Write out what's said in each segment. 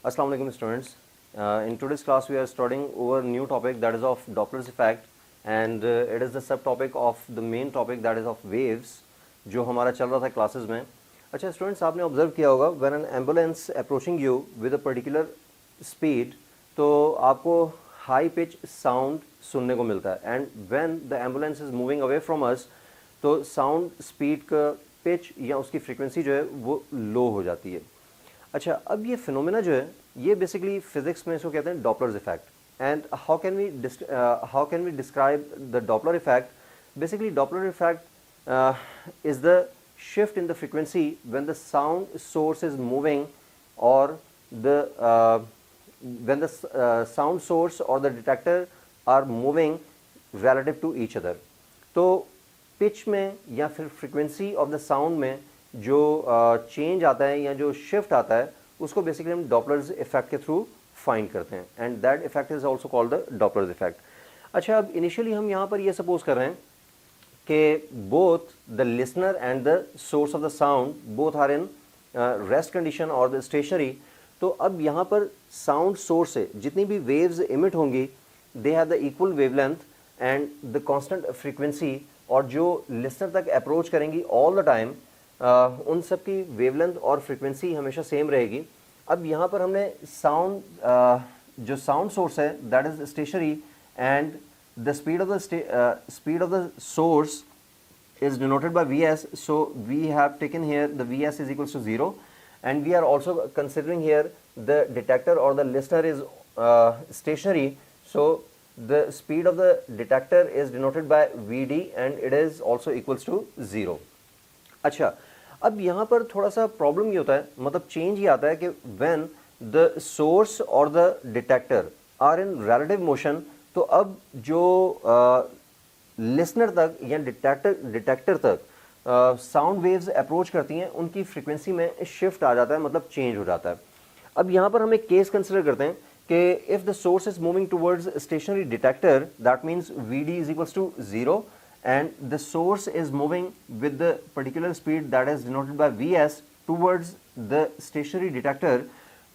Assalamu alaikum students. In today's class we are studying over a new topic that is of Doppler's effect and it is the subtopic of the main topic that is of waves जो हमारा चल रहा था classes में. अच्छा students, आपने observe किया होगा when an ambulance approaching you with a particular speed तो आपको हाई पिच साउंड सुनने को मिलता है and when the ambulance is moving away from us तो साउंड स्पीड का पिच या उसकी फ्रीक्वेंसी जो है वो लो हो जाती है. अच्छा, अब ये फिनोमेना जो है ये बेसिकली फिजिक्स में इसको कहते हैं Doppler's effect. And how can we describe the Doppler effect. Basically Doppler effect is the shift in the frequency when the sound source is moving or when the sound source or the detector are moving relative to each other. तो pitch में या फिर frequency of the sound में जो change आता है या जो शिफ्ट आता है उसको बेसिकली हम डॉपलर्स इफेक्ट के थ्रू फाइंड करते हैं and that effect is also called the Doppler's effect. अच्छा, अब इनिशियली हम यहाँ पर ये सपोज कर रहे हैं कि both the listener and the source of the sound both are in rest condition और द स्टेशनरी. तो अब यहाँ पर साउंड सोर्स से जितनी भी वेव्स इमिट होंगी they have the equal wavelength and the constant frequency, और जो लिसनर तक अप्रोच करेंगी ऑल द टाइम उन सब की वेवलेंथ और फ्रीक्वेंसी हमेशा सेम रहेगी. अब यहाँ पर हमने साउंड जो साउंड सोर्स है that is stationary and the speed of the source is denoted by Vs, so we have taken here the Vs is equals to 0 and we are also considering here the detector or the listener is stationary, so the speed of the detector is denoted by Vd and it is also equals to 0. अच्छा, अब यहाँ पर थोड़ा सा problem ये होता है, मतलब चेंज ये आता है कि when the source or the detector are in relative motion तो अब जो लिसनर तक या डिटेक्टर तक साउंड वेव्स अप्रोच करती हैं उनकी फ्रीक्वेंसी में शिफ्ट आ जाता है, मतलब चेंज हो जाता है. अब यहाँ पर हम एक केस कंसिडर करते हैं कि if the source is moving towards stationary detector that means V D is equals to 0 and the source is moving with the particular speed that is denoted by V S towards the stationary detector.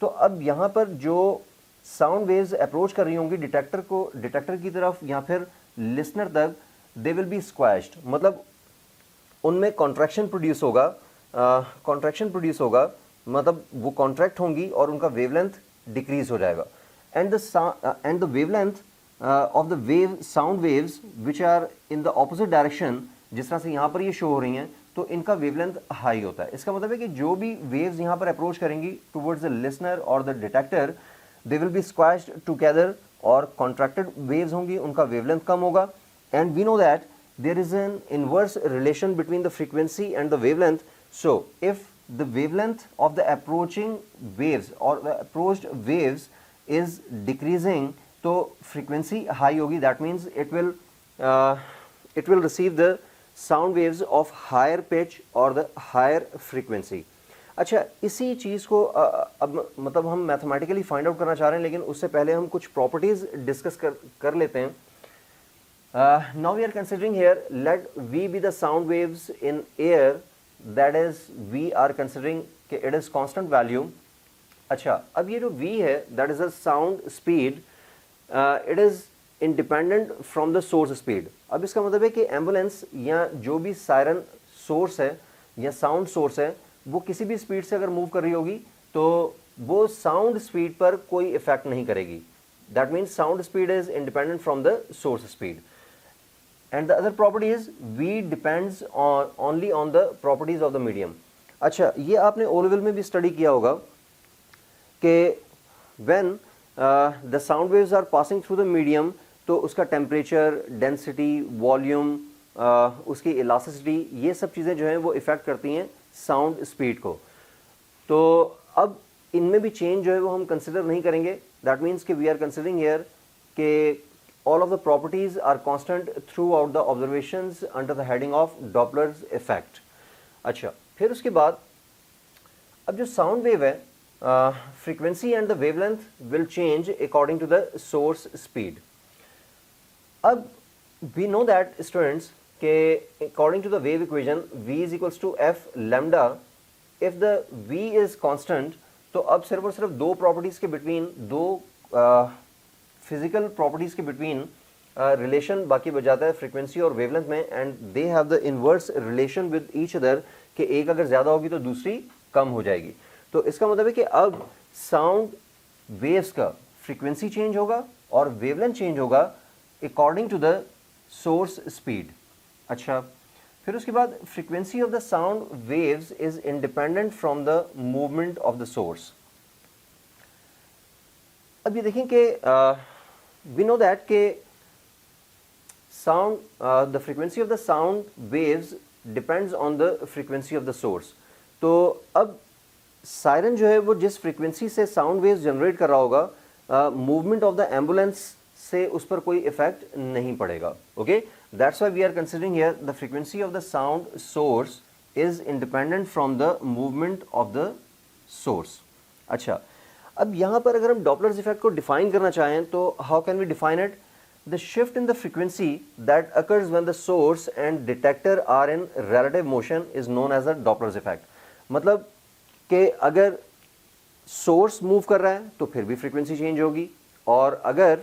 तो अब यहाँ पर जो sound waves approach कर रही होंगी detector की तरफ या फिर लिसनर तक, दे विल बी स्क्वैश्ड, मतलब उनमें कॉन्ट्रैक्शन प्रोड्यूस होगा, मतलब वो कॉन्ट्रैक्ट होंगी और उनका वेवलेंथ डिक्रीज हो जाएगा. And the wavelength of the wave sound waves which are in the opposite direction, जिस तरह से यहाँ पर ये शो हो रही हैं, तो इनका वेवलेंथ हाई होता है. इसका मतलब है कि जो भी वेव्स यहाँ पर अप्रोच करेंगी टुवर्ड्स द लिसनर और the detector they will be squashed together और contracted waves होंगी, उनका wavelength कम होगा. and we know that there is an inverse relation between the frequency and the wavelength. so if the wavelength of the approaching waves or the approached waves is decreasing तो frequency high होगी, that means it will receive the sound waves of higher pitch or the higher frequency. अच्छा, इसी चीज़ को अब मतलब हम mathematically find out करना चाह रहे हैं, लेकिन उससे पहले हम कुछ प्रॉपर्टीज़ डिस्कस कर लेते हैं. Now we are considering here let V be the sound waves in air, that is we are considering कि इट इज़ कांस्टेंट वैल्यू. अच्छा, अब ये जो v है that is a sound speed, it is independent from the source speed. अब इसका मतलब है कि एम्बुलेंस या जो भी सायरन सोर्स है या साउंड सोर्स है वो किसी भी स्पीड से अगर मूव कर रही होगी तो वो साउंड स्पीड पर कोई इफेक्ट नहीं करेगी. That means sound speed is independent from the source speed. And the other property is V depends only on the properties of the medium. अच्छा, ये आपने ओ लेवल में भी स्टडी किया होगा कि when the sound waves are passing through the medium तो उसका टेम्परेचर, डेंसिटी, वॉल्यूम, उसकी इलास्टिसिटी, ये सब चीज़ें जो हैं वो इफ़ेक्ट करती हैं साउंड स्पीड को. तो अब इनमें भी चेंज जो है वो हम कंसिडर नहीं करेंगे. दैट मीन्स कि वी आर कंसिडरिंग हियर कि all of the properties are constant throughout the observations under the heading of Doppler's effect. अच्छा, फिर उसके बाद अब जो साउंड वेव है frequency and the wavelength will change according to the source speed. अब we know that students कि according to the wave equation v is equals to f lambda, if the v is constant तो अब सिर्फ और सिर्फ दो properties के between, दो फिजिकल प्रॉपर्टीज़ के बिटवीन रिलेशन बाकी बच जाता है फ्रीक्वेंसी और वेवलेंथ में, and they have the inverse relation with each other, कि एक अगर ज़्यादा होगी तो दूसरी कम हो जाएगी। तो इसका मतलब है कि अब साउंड वेव्स का फ्रीक्वेंसी चेंज होगा और वेवलेंथ चेंज होगा according to the source speed. अच्छा, फिर उसके बाद frequency of the sound waves is independent from the movement of the source. अब ये देखें कि वी नो दैट के sound the frequency of the sound waves depends on the frequency of the source। तो अब सायरन जो है वो जिस फ्रीक्वेंसी से साउंड वेव्स जनरेट कर रहा होगा, मूवमेंट ऑफ द एम्बुलेंस से उस पर कोई इफेक्ट नहीं पड़ेगा। Okay, that's why we are considering here the frequency of the sound source is independent from the movement of the source. अच्छा, अब यहाँ पर अगर हम डॉपलर्स इफेक्ट को डिफाइन करना चाहें तो how can we define it? The shift in the frequency that occurs when the source and detector are in relative motion is known as the Doppler's effect। मतलब कि अगर सोर्स मूव कर रहा है तो फिर भी फ्रीक्वेंसी चेंज होगी, और अगर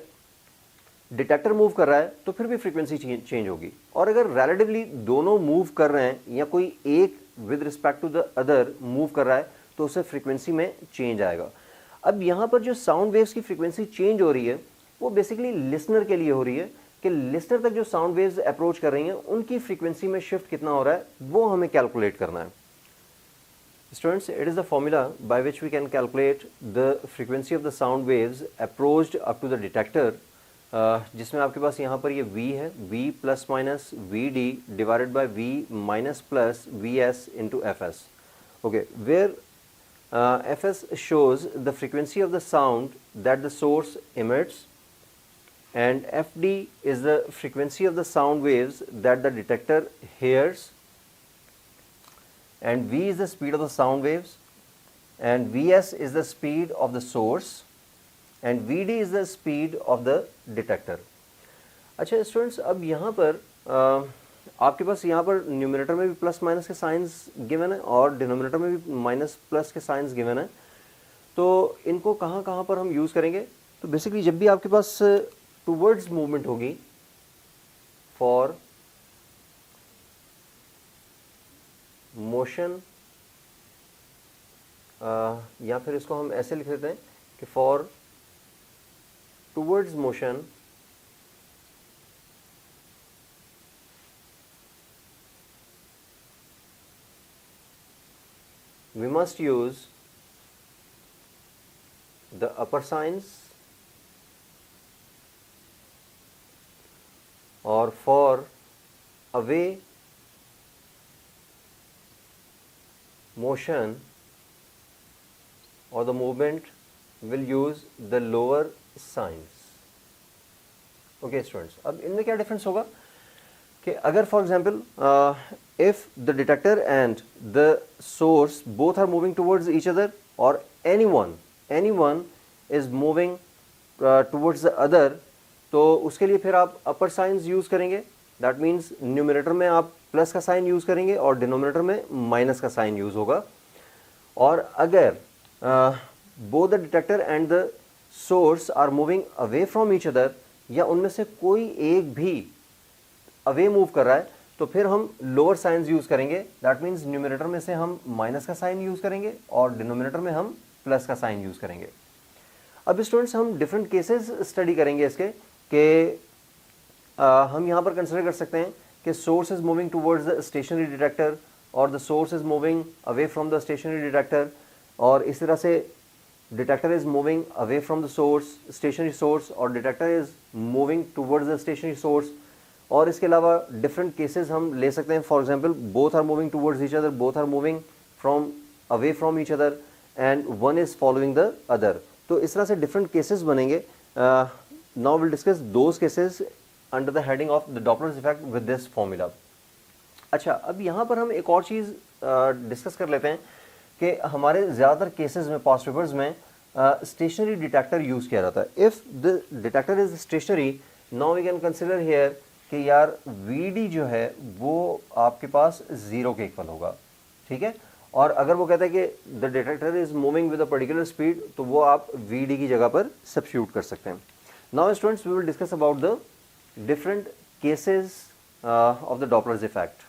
डिटेक्टर मूव कर रहा है तो फिर भी फ्रीक्वेंसी चेंज होगी, और अगर रिलेटिवली दोनों मूव कर रहे हैं या कोई एक with respect to the other move कर रहा है तो उससे फ्रीक्वेंसी में चेंज आएगा। अब यहाँ पर जो साउंड वेव्स की फ्रीक्वेंसी चेंज हो रही है वो बेसिकली लिसनर के लिए हो रही है, कि लिसनर तक जो साउंड वेव्स अप्रोच कर रही हैं उनकी फ्रीक्वेंसी में शिफ्ट कितना हो रहा है वो हमें कैलकुलेट करना है। Students, it is the formula by which we can calculate the frequency of the sound waves approached up to the detector, जिसमें आपके पास यहाँ पर ये v है, v plus minus V D divided by v minus plus V S into F S. Okay, where F S shows the frequency of the sound that the source emits, and FD is the frequency of the sound waves that the detector hears, and V is the speed of the sound waves, and Vs is the speed of the source, and Vd is the speed of the detector। अच्छा students, अब यहाँ पर आपके पास यहाँ पर numerator में भी प्लस माइनस के साइंस गिवन है और डिनोमिनेटर में भी माइनस प्लस के साइंस गिवन है, तो इनको कहाँ कहाँ पर हम यूज़ करेंगे? तो बेसिकली जब भी आपके पास टूवर्ड्स मूवमेंट होगी, फॉर मोशन, या फिर इसको हम ऐसे लिख देते हैं कि for towards motion we must use the upper signs, or for away motion or the movement will use the lower signs। okay students, अब इनमें क्या डिफरेंस होगा कि अगर for example if the detector and the source both are moving towards each other, or anyone is moving towards the other, तो उसके लिए फिर आप अपर साइंस यूज़ करेंगे। दैट मीन्स न्यूमरेटर में आप प्लस का साइन यूज़ करेंगे और डिनोमिनेटर में माइनस का साइन यूज़ होगा। और अगर both the detector and the source are moving away from each other, या उनमें से कोई एक भी अवे मूव कर रहा है, तो फिर हम लोअर साइंस यूज़ करेंगे। दैट मीन्स न्यूमरेटर में से हम माइनस का साइन यूज़ करेंगे और डिनोमिनेटर में हम प्लस का साइन यूज़ करेंगे। अब स्टूडेंट्स, हम डिफरेंट केसेस स्टडी करेंगे इसके, कि हम यहाँ पर कंसिडर कर सकते हैं कि source is moving towards the stationary detector और the source is moving away from the stationary detector, और इस तरह से detector is moving away from the source, stationary source, और detector is moving towards the stationary source. और इसके अलावा different cases हम ले सकते हैं। For example, both are moving towards each other, both are moving from away from each other, and one is following the other. तो इस तरह से डिफरेंट केसेस बनेंगे। Now will discuss those cases under the heading of the Doppler's effect with this formula. अच्छा, अब यहाँ पर हम एक और चीज़ डिस्कस कर लेते हैं कि हमारे ज़्यादातर केसेस में, पास्ट पेपर्स में, स्टेशनरी डिटेक्टर यूज़ किया जाता है। If the detector is stationary, now we can consider here कि यार वी डी जो है वो आपके पास ज़ीरो के इक्वल होगा, ठीक है। और अगर वो कहता है कि the detector is moving with a particular speed, तो वो आप वी की जगह पर सब्स्टिट्यूट कर सकते हैं। Now students we will discuss about the different cases of the Doppler's effect.